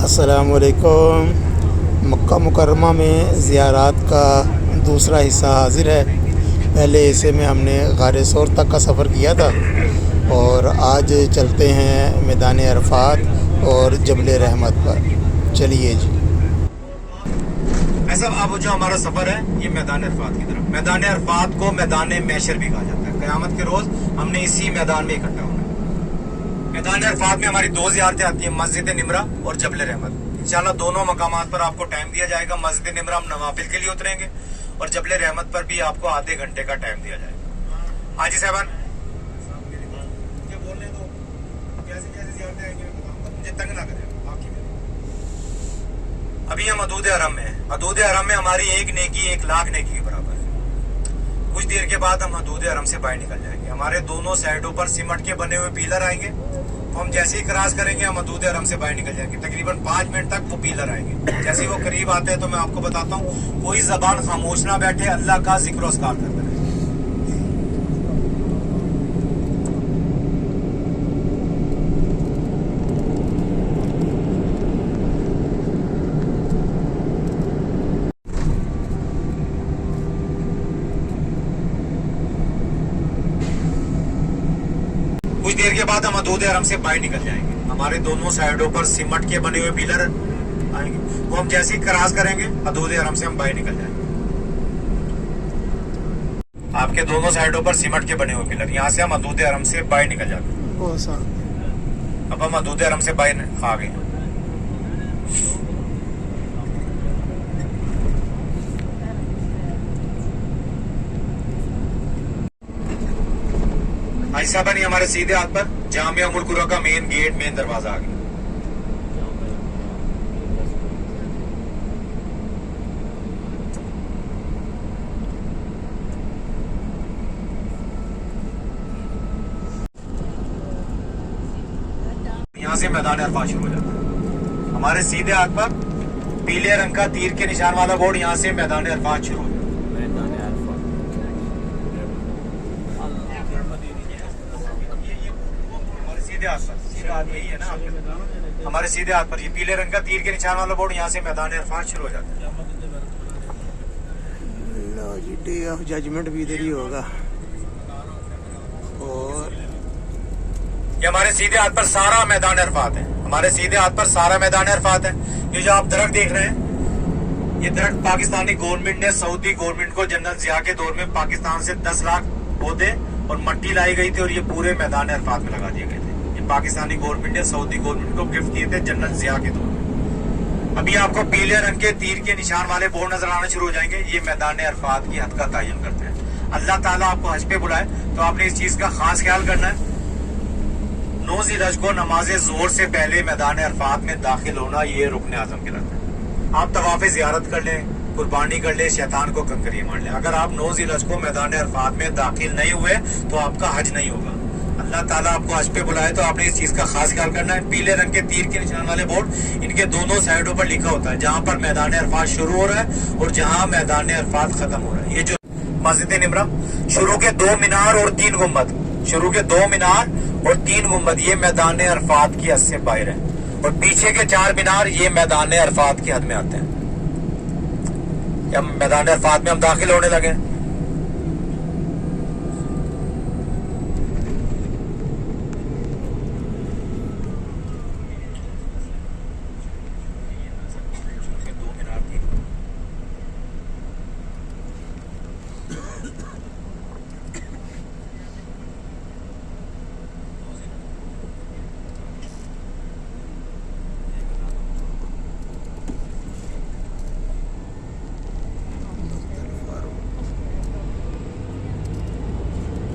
अस्सलामुअलैकुम। मक्का मुकर्रमा में ज़ियारात का दूसरा हिस्सा हाज़िर है। पहले हिस्से में हमने गारे सौर तक का सफ़र किया था और आज चलते हैं मैदान अरफ़ात और जबल रहमत पर। चलिए जी। ऐसा अब जो हमारा सफ़र है ये मैदान अरफ़ात की तरफ। मैदान अरफ़ात को मैदान मैशर भी कहा जाता है। क़यामत के रोज़ हमने इसी मैदान में इकट्ठा होना है। मैदान अरफ़ात में हमारी दो ज़ियारतें आती हैं, मस्जिद निमरा और जबल रहमत। इंशाल्लाह दोनों मकामात पर आपको टाइम दिया जाएगा। मस्जिद निमरा हम नवाफिल के लिए उतरेंगे और जबल रहमत पर भी आपको आधे घंटे का टाइम दिया जाएगा। हाजी साहबान बोलने दो, कैसे कैसे ज़ियारतें आएंगे मुझे तंग ना करें। अभी हम हदूद हरम में हैं। हदूद हरम में हमारी एक नेकी 1,00,000 नेकी के बराबर है। कुछ देर के बाद हम हदूद हरम से बाहर निकल जाएंगे। हमारे दोनों साइडों पर सीमेंट के बने हुए पिलर आएंगे। तो हम जैसे ही क्रॉस करेंगे हम हदूद हरम से बाहर निकल जाएंगे। तकरीबन 5 मिनट तक वो पिलर आएंगे। जैसे ही वो करीब आते हैं तो मैं आपको बताता हूँ, कोई जबान खामोश ना बैठे, अल्लाह का जिक्र अस्कार करते रहे। कुछ देर के बाद हम हदूद हरम से बाहर निकल जाएंगे। हमारे दोनों साइडों पर सीमेंट के बने हुए पिलर आएंगे। वो हम जैसे ही क्रॉस करेंगे हदूद हरम से हम बाहर निकल जाएंगे। आपके दोनों साइडों पर सीमेंट के बने हुए पिलर, यहाँ से हम हदूद हरम से बाहर निकल जाते हैं। अब हम हदूद हरम से बाहर आ गए। हाजी साहब नहीं, हमारे सीधे हाथ पर जामिया उम्मुल कुरा का मेन गेट, मेन दरवाजा आ गया। यहाँ से मैदान अरफात शुरू हो जाता है। हमारे सीधे हाथ पर पीले रंग का तीर के निशान वाला बोर्ड, यहाँ से मैदान अरफात शुरू हो जाता है। यही है ना, हमारे सीधे हाथ पर ये पीले रंग का तीर के निशान वाला बोर्ड, यहाँ से मैदान अरफात शुरू हो जाता है। लो जी, डे ऑफ जजमेंट भी इधर ही होगा। और ये हमारे सीधे हाथ पर सारा मैदान अरफात है। हमारे सीधे हाथ पर सारा मैदान अरफात है। ये जो आप दरख्त देख रहे हैं, ये दरख्त पाकिस्तानी गवर्नमेंट ने सऊदी गवर्नमेंट को जनरल जिया के दौर में पाकिस्तान से 10 लाख पौधे और मट्टी लाई गई थी और ये पूरे मैदान अरफात में लगा दिए गए थे। ये पाकिस्तानी गवर्नमेंट ने सऊदी गवर्नमेंट को गिफ्ट किए थे जनरल जिया के दौर में। अभी आपको पीले रंग के तीर के निशान वाले बोर्ड नजर आना शुरू हो जाएंगे। ये मैदान अरफात की हद का तयन करते हैं। अल्लाह ताला आपको हज पे बुलाए तो आपने इस चीज का खास ख्याल करना है। 9 ज़िलहज को नमाज जोर से पहले मैदान अरफात में दाखिल होना ये रुकन आजम कहलाता है। आप तवाफ़े ज़ियारत कर लें, कुर्बानी कर ले, शैतान को कंकरिए मार ले। अगर आप 9 ज़िलहज को मैदान अरफात में दाखिल नहीं हुए तो आपका हज नहीं होगा। अल्लाह ताला आपको हज पे बुलाए तो आपने इस चीज का खास ख्याल करना है। पीले रंग के तीर के निशान वाले बोर्ड, इनके दोनों साइडों पर लिखा होता है जहां पर मैदान अरफात शुरू हो रहा है और जहां मैदान अरफात खत्म हो रहा है। ये जो मस्जिद निमरा, शुरू के 2 मीनार और 3 गुम्बद, शुरू के 2 मीनार और 3 गुम्बद ये मैदान अरफात की हद से बाहर है और पीछे के 4 मीनार ये मैदान अरफात की हद में आते हैं। मैदान अरफात में हम दाखिल होने लगे।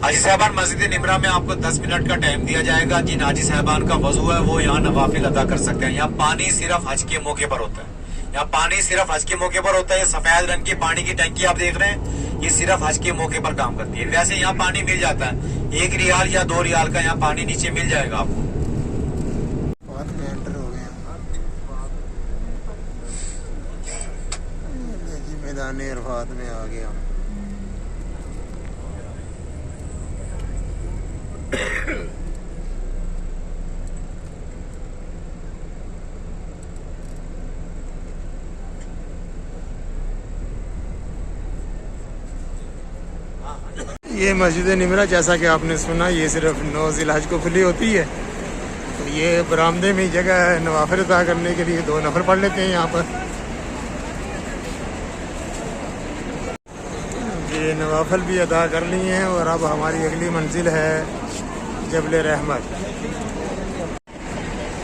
हाजी साहबान, मस्जिद निमरा में आपको 10 मिनट का टाइम दिया जाएगा। जिन हाजी साहबान का वजू है वो यहाँ नवाफिल अदा कर सकते हैं। यहाँ पानी सिर्फ हज के मौके पर होता है। यहाँ पानी सिर्फ हज के मौके पर होता है। ये सफेद रंग की पानी की टंकी आप देख रहे हैं, ये सिर्फ हज के मौके पर काम करती है। वैसे यहाँ पानी मिल जाता है, 1 रियाल या 2 रियाल का यहाँ पानी नीचे मिल जाएगा आपको। मैदान अरफात में आ गया। ये मस्जिद निमरा, जैसा कि आपने सुना, ये सिर्फ 9 ज़िलहज को खुली होती है। तो ये बरामदे में जगह है नवाफिल अदा करने के लिए। 2 नफर पढ़ लेते हैं यहाँ पर। ये नवाफिल भी अदा कर लिए हैं और अब हमारी अगली मंजिल है जबल रहमत।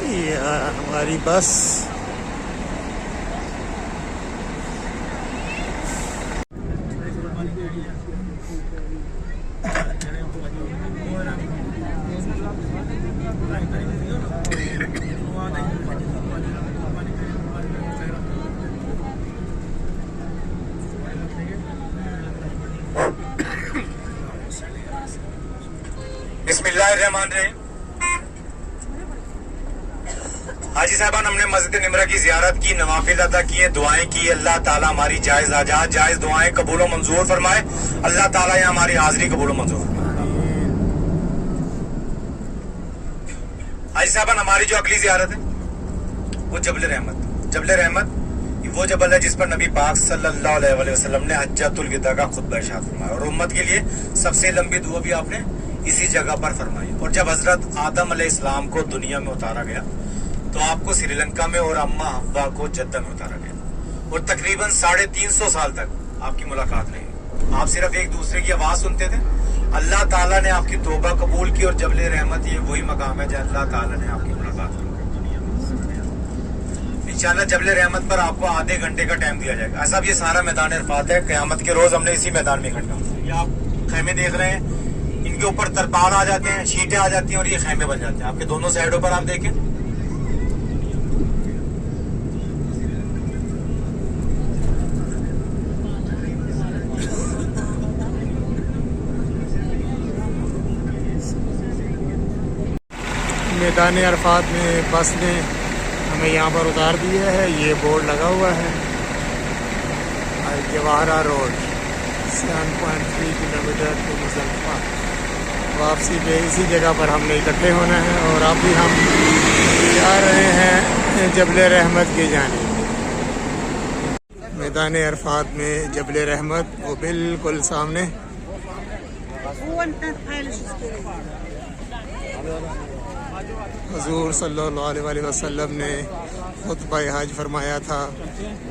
ये हमारी बस। बिस्मिल्लाहिर्रहमानिर्रहीम। हाजी साहबान, हमने मस्जिद निमरा की जियारत की, नवाफिल अदा किए, दुआएं की। अल्लाह ताला हमारी जायज आजाद जायज दुआएं कबूल व मंजूर फरमाए। अल्लाह ताला यहाँ हमारी हाजिरी कबूल व मंजूर फरमाए। हाजी साहबान, हमारी जो अगली जियारत है वो जबल रहमत। जबल रहमत वो जबल है जिस पर नबी पाक सल्लल्लाहु अलैहि वसल्लम ने हज्जतुल विदा का खुतबा इरशाद फरमाया और उम्मत के लिए सबसे लंबी दुआ भी आपने इसी जगह पर फरमाई। और जब हजरत आदम अलैहिस्सलाम को दुनिया में उतारा गया तो आपको श्रीलंका में और अम्मा हव्वा को जद्दा में उतारा गया और तकरीबन 350 साल तक आपकी मुलाकात रही। आप सिर्फ एक दूसरे की आवाज सुनते थे। अल्लाह ताला ने आपकी तौबा कबूल की और जबल रहमत ये वही मकाम है जहाँ अल्लाह ताला ने आपकी मुलाकात की। इंशाअल्लाह जबल रहमत पर आपको आधे घंटे का टाइम दिया जाएगा। ऐसा ये सारा मैदान इरफात है। क़यामत के रोज हमने इसी मैदान में इकट्ठा होना है। ये आप खैमे देख रहे हैं, इनके ऊपर तरपाल आ जाते हैं, शीटें आ जाती हैं और ये खैमे बन जाते हैं। आपके दोनों साइडों पर आप देखें, मैदान अरफात में बस ने हमें यहाँ पर उतार दिया है। ये बोर्ड लगा हुआ है, जवाहरा रोड 7.3 किलोमीटर टू मुजफ्फरपुर। वापसी पे इसी जगह पर हमने इकट्ठे होना है और अब भी हम जा रहे हैं जबल रहमत की जानिब। मैदान अरफात में जबल रहमत वो बिल्कुल सामने। हुजूर सल्लल्लाहु अलैहि वसल्लम ने खुतबा हज फरमाया था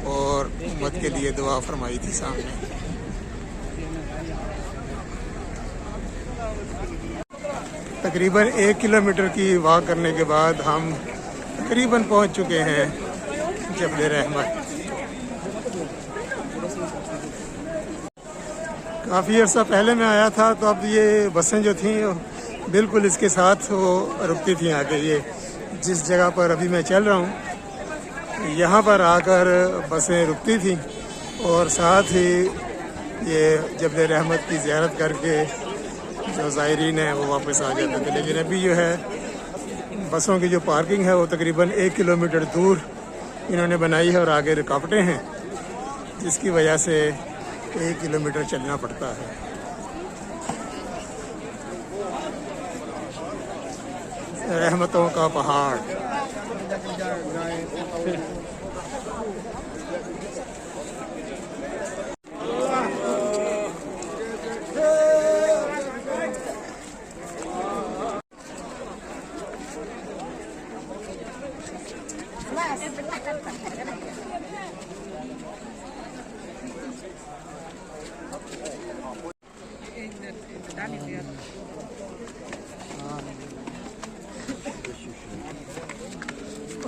और उम्मत के लिए दुआ फरमाई थी सामने। तकरीबन 1 किलोमीटर की वॉक करने के बाद हम तकरीबन पहुंच चुके हैं जबल रहमत। काफ़ी अर्सा पहले मैं आया था तो अब ये बसें जो थीं बिल्कुल इसके साथ वो रुकती थी आगे। ये जिस जगह पर अभी मैं चल रहा हूँ यहाँ पर आकर बसें रुकती थी और साथ ही ये जबल रहमत की ज़ियारत करके जो ज़ायरीन हैं वो वापस आ जाते थे। लेकिन अभी जो है बसों की जो पार्किंग है वो तकरीबन 1 किलोमीटर दूर इन्होंने बनाई है और आगे रुकावटें हैं जिसकी वजह से 1 किलोमीटर चलना पड़ता है। रहमतों का पहाड़।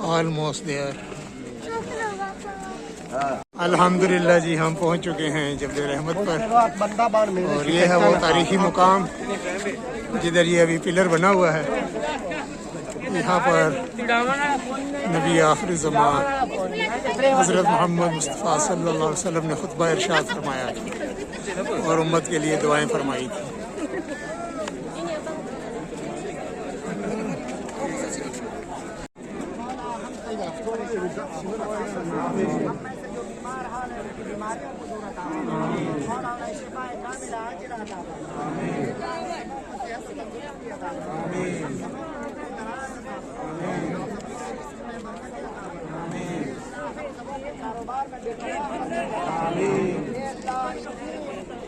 Almost there. अल्हम्दुलिल्लाह जी, हम पहुंच चुके हैं जबल रहमत पर और ये है वो तारीखी मुकाम जिधर ये अभी पिलर बना हुआ है। यहाँ पर नबी आखिरी ज़मान हज़रत मोहम्मद मुस्तफ़ा सल्लल्लाहु अलैहि वसल्लम ने खुतबा इरशाद फरमाया और उम्मत के लिए दुआएं फरमाई थी।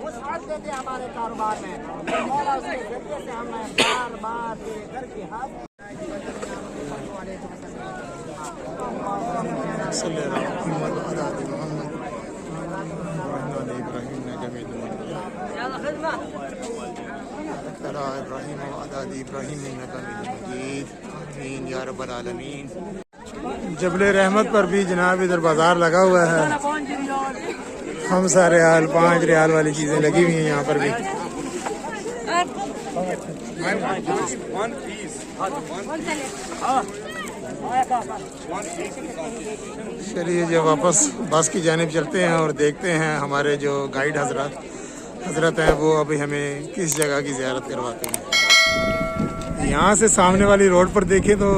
वसाअत दे दे हमारे कारोबार में। और मौला उसके जरिए से हमें बार बार तेरे दर की हाथ जबल रहमत पर भी जनाब इधर बाजार लगा हुआ है। हम सारे रियाल 5 रियाल वाली चीज़ें लगी हुई हैं यहाँ पर भी। चलिए जब वापस बस की जानिब चलते हैं और देखते हैं हमारे जो गाइड हजरत हैं वो अभी हमें किस जगह की ज़ियारत करवाते हैं। यहाँ से सामने वाली रोड पर देखें तो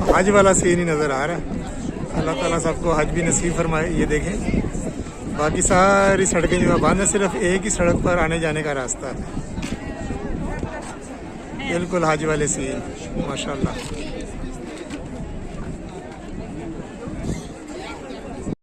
हज वाला सीन ही नज़र आ रहा है। अल्लाह ताला सबको हज भी नसीब फरमाए। ये देखें बाकी सारी सड़कें जो है बंद है, सिर्फ एक ही सड़क पर आने जाने का रास्ता है। बिल्कुल हज वाले सीन माशाल्लाह।